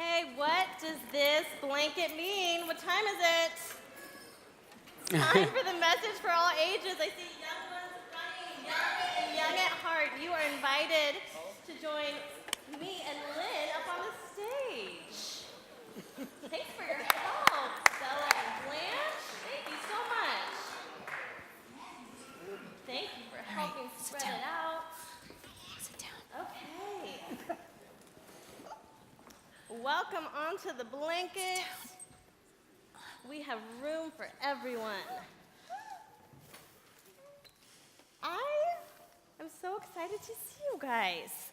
Okay, what does this blanket mean? What time is it? It's time for the message for all ages. I see young ones running, young and young at heart. You are invited to join me and Lynn up on the stage. Thanks for your help, Stella and Blanche. Thank you so much. Thank you for helping spread it out. Sit down. Okay. Welcome onto the blanket. We have room for everyone. I am so excited to see you guys.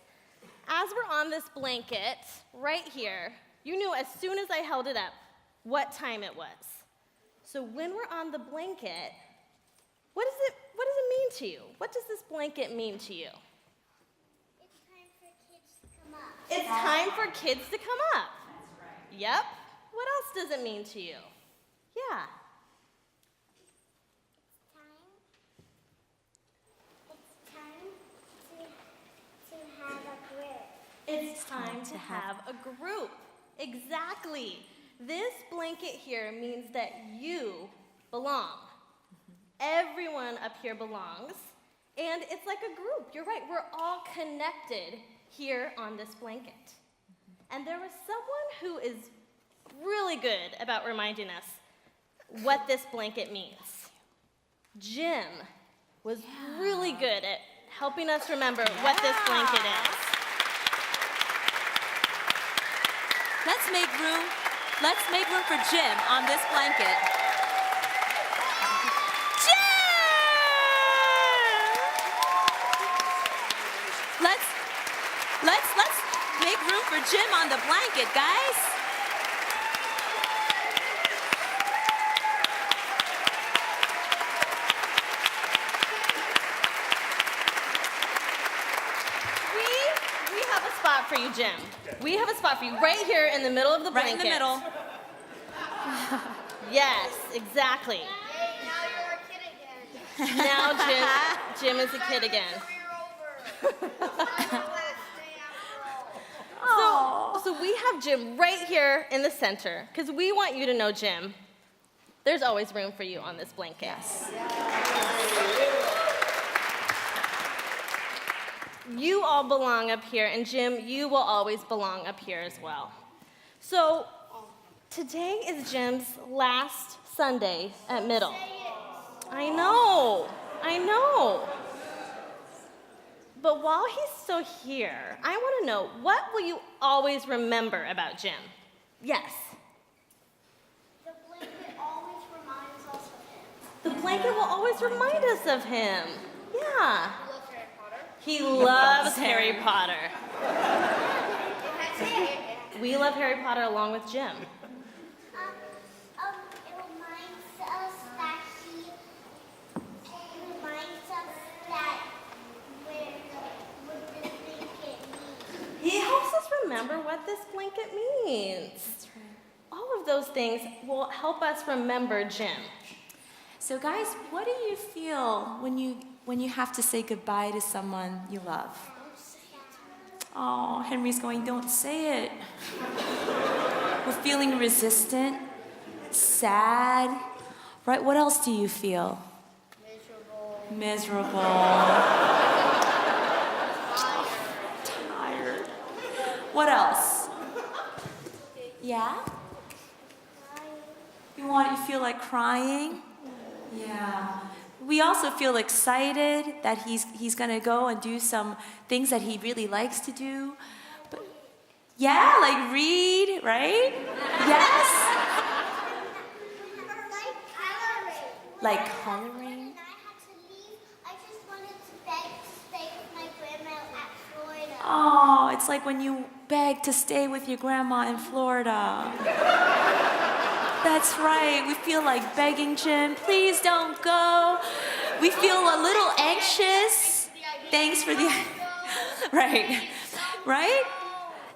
As we're on this blanket right here, you knew as soon as I held it up what time it was. So when we're on the blanket, what does it mean to you? What does this blanket mean to you? It's time for kids to come up. That's right. Yep. What else does it mean to you? Yeah. It's time to have a group. Exactly. This blanket here means that you belong. Everyone up here belongs, and it's like a group. You're right, we're all connected here on this blanket. And there was someone who is really good about reminding us what this blanket means. Jim was really good at helping us remember what this blanket is. Let's make room for Jim on this blanket. Let's make room for Jim on the blanket, guys. We have a spot for you, Jim. We have a spot for you right here in the middle of the blanket. Right in the middle. Yes, exactly. Hey, now you're a kid again. Now Jim is a kid again. So we have Jim right here in the center, because we want you to know, Jim, there's always room for you on this blanket. Yes. You all belong up here, and Jim, you will always belong up here as well. So today is Jim's last Sunday at middle. I know. But while he's still here, I want to know, what will you always remember about Jim? Yes. The blanket always reminds us of him. The blanket will always remind us of him. Yeah. You love Harry Potter? He loves Harry Potter. That's it. We love Harry Potter along with Jim. It reminds us that what this blanket means. He helps us remember what this blanket means. That's right. All of those things will help us remember Jim. So guys, what do you feel when you have to say goodbye to someone you love? Oh, Henry's going, don't say it. We're feeling resistant, sad, right? What else do you feel? Miserable. Tired. What else? Yeah? You feel like crying? Yeah. We also feel excited that he's gonna go and do some things that he really likes to do. But yeah, like read, right? Yes. Like coloring. When I had to leave, I just wanted to beg to stay with my grandma at Florida. Oh, it's like when you beg to stay with your grandma in Florida. That's right. We feel like begging Jim, please don't go. We feel a little anxious. Thanks for the... Right?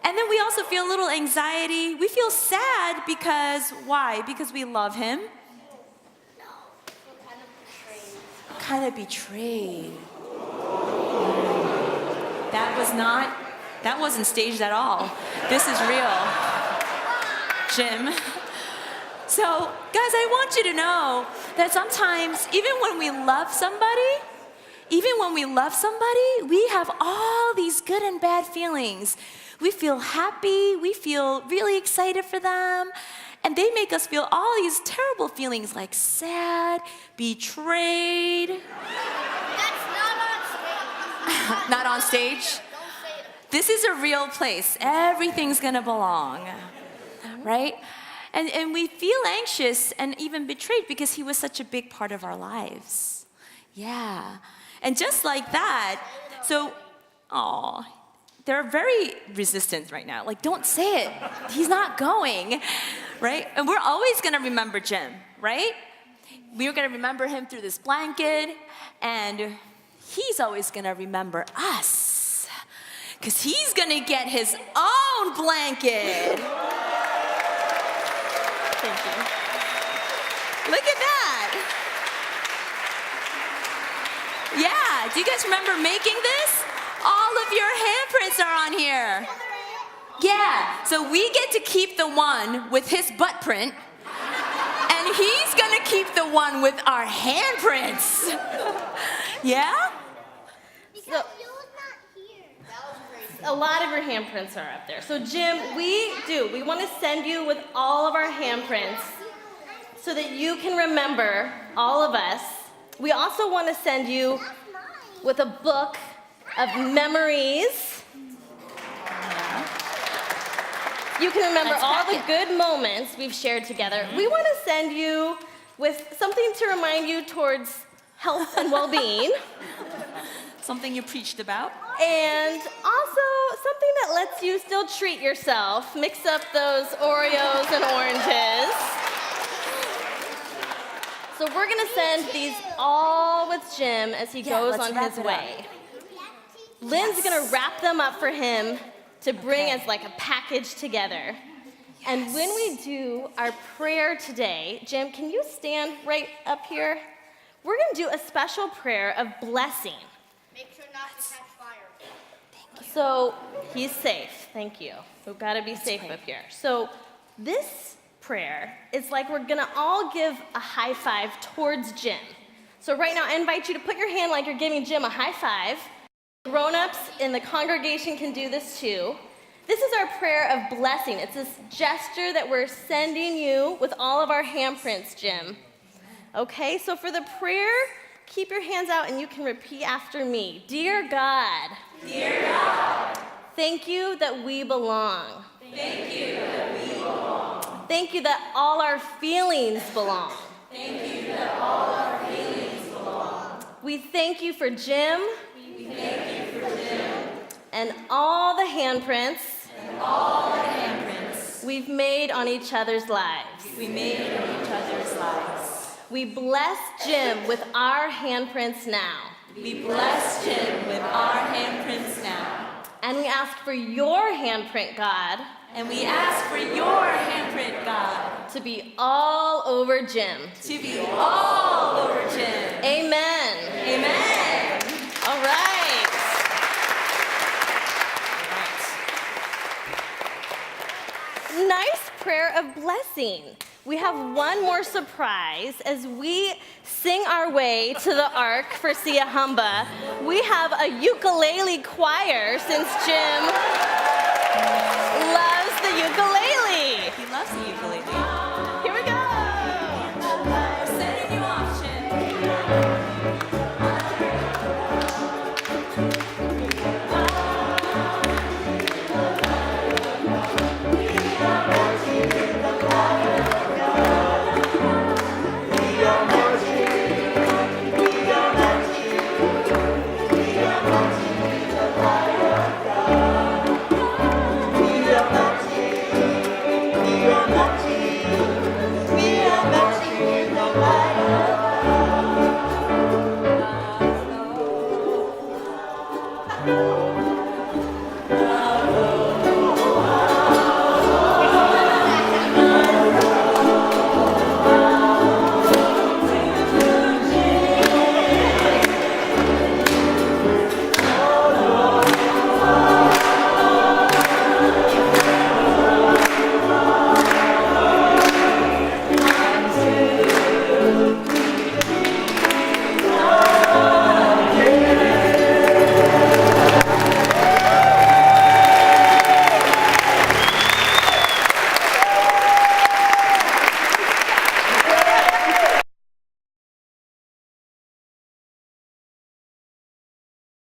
And then we also feel a little anxiety. We feel sad because, why? Because we love him. Kind of betrayed. That wasn't staged at all. This is real. Jim. So, guys, I want you to know that sometimes, even when we love somebody, we have all these good and bad feelings. We feel happy, we feel really excited for them, and they make us feel all these terrible feelings like sad, betrayed. That's not on stage. Not on stage? Don't say it. This is a real place. Everything's gonna belong, right? And we feel anxious and even betrayed because he was such a big part of our lives. Yeah. And just like that, so, they're very resistant right now. Like, don't say it. He's not going, right? And we're always gonna remember Jim, right? We're gonna remember him through this blanket, and he's always gonna remember us, because he's gonna get his own blanket. Thank you. Look at that. Yeah, do you guys remember making this? All of your handprints are on here. Yeah, so we get to keep the one with his butt print, and he's gonna keep the one with our handprints. Yeah? Because you're not here. That was crazy. A lot of your handprints are up there. So Jim, we want to send you with all of our handprints so that you can remember all of us. We also want to send you with a book of memories. You can remember all the good moments we've shared together. We want to send you with something to remind you towards health and well-being. Something you preached about. And also something that lets you still treat yourself. Mix up those Oreos and oranges. So we're gonna send these all with Jim as he goes on his way. Lynn's gonna wrap them up for him to bring as like a package together. And when we do our prayer today, Jim, can you stand right up here? We're gonna do a special prayer of blessing. Make sure not to catch fire. So he's safe, thank you. We've gotta be safe up here. So this prayer is like we're gonna all give a high five towards Jim. So right now I invite you to put your hand like you're giving Jim a high five. Grown-ups in the congregation can do this too. This is our prayer of blessing. It's this gesture that we're sending you with all of our handprints, Jim. Okay, so for the prayer, keep your hands out and you can repeat after me. Dear God. Dear God. Thank you that we belong. Thank you that we belong. Thank you that all our feelings belong. Thank you that all our feelings belong. We thank you for Jim. We thank you for Jim. And all the handprints. And all the handprints we've made on each other's lives. we made on each other's lives. We bless Jim with our handprints now. We bless Jim with our handprints now. And we ask for your handprint, God. And we ask for your handprint, God, To be all over Jim. to be all over Jim. Amen. Amen. All right. Nice prayer of blessing. We have one more surprise as we sing our way to the Ark for Siahamba. We have a ukulele choir since Jim